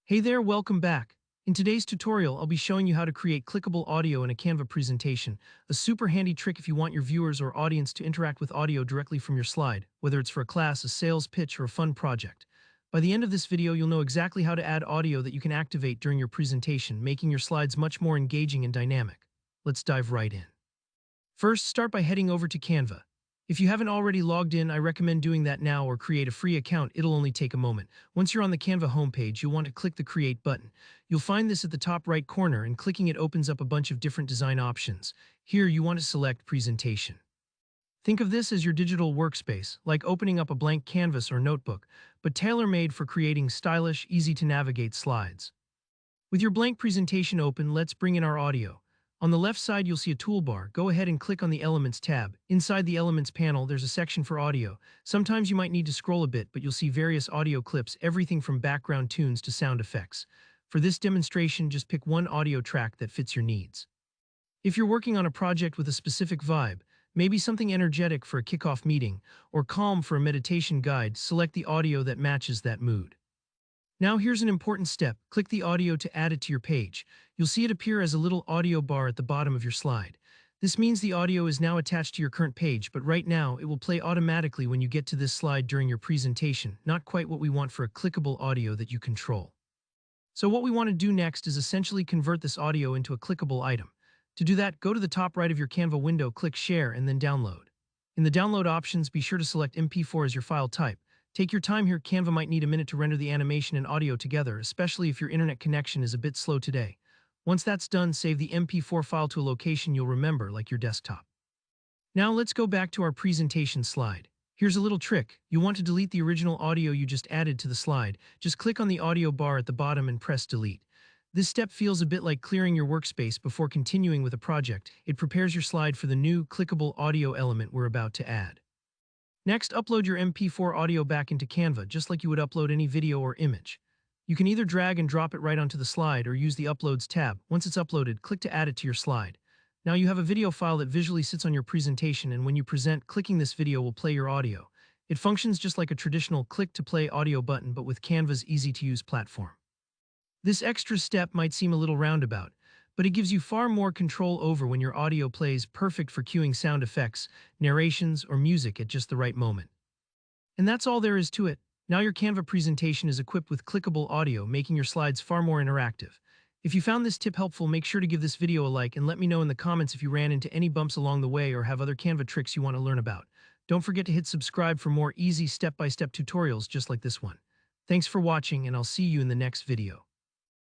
Hey there, welcome back. In today's tutorial, I'll be showing you how to create clickable audio in a Canva presentation, a super handy trick if you want your viewers or audience to interact with audio directly from your slide, whether it's for a class, a sales pitch, or a fun project. By the end of this video, you'll know exactly how to add audio that you can activate during your presentation, making your slides much more engaging and dynamic. Let's dive right in. First, start by heading over to Canva. If you haven't already logged in, I recommend doing that now or create a free account. It'll only take a moment. Once you're on the Canva homepage, you'll want to click the Create button. You'll find this at the top right corner, and clicking it opens up a bunch of different design options. Here, you want to select Presentation. Think of this as your digital workspace, like opening up a blank canvas or notebook, but tailor-made for creating stylish, easy-to-navigate slides. With your blank presentation open, let's bring in our audio. On the left side, you'll see a toolbar. Go ahead and click on the Elements tab. Inside the Elements panel, there's a section for audio. Sometimes you might need to scroll a bit, but you'll see various audio clips, everything from background tunes to sound effects. For this demonstration, just pick one audio track that fits your needs. If you're working on a project with a specific vibe, maybe something energetic for a kickoff meeting, or calm for a meditation guide, select the audio that matches that mood. Now here's an important step. Click the audio to add it to your page. You'll see it appear as a little audio bar at the bottom of your slide. This means the audio is now attached to your current page, but right now it will play automatically when you get to this slide during your presentation. Not quite what we want for a clickable audio that you control. So what we want to do next is essentially convert this audio into a clickable item. To do that, go to the top right of your Canva window, click Share, and then Download. In the download options, be sure to select MP4 as your file type. Take your time here. Canva might need a minute to render the animation and audio together, especially if your internet connection is a bit slow today. Once that's done, save the MP4 file to a location you'll remember, like your desktop. Now let's go back to our presentation slide. Here's a little trick. You want to delete the original audio you just added to the slide. Just click on the audio bar at the bottom and press Delete. This step feels a bit like clearing your workspace before continuing with a project. It prepares your slide for the new clickable audio element we're about to add. Next, upload your MP4 audio back into Canva, just like you would upload any video or image. You can either drag and drop it right onto the slide or use the Uploads tab. Once it's uploaded, click to add it to your slide. Now you have a video file that visually sits on your presentation, and when you present, clicking this video will play your audio. It functions just like a traditional click-to-play audio button, but with Canva's easy-to-use platform. This extra step might seem a little roundabout, but it gives you far more control over when your audio plays, perfect for cueing sound effects, narrations, or music at just the right moment. And that's all there is to it. Now your Canva presentation is equipped with clickable audio, making your slides far more interactive. If you found this tip helpful, make sure to give this video a like and let me know in the comments if you ran into any bumps along the way or have other Canva tricks you want to learn about. Don't forget to hit subscribe for more easy step-by-step tutorials just like this one. Thanks for watching, and I'll see you in the next video.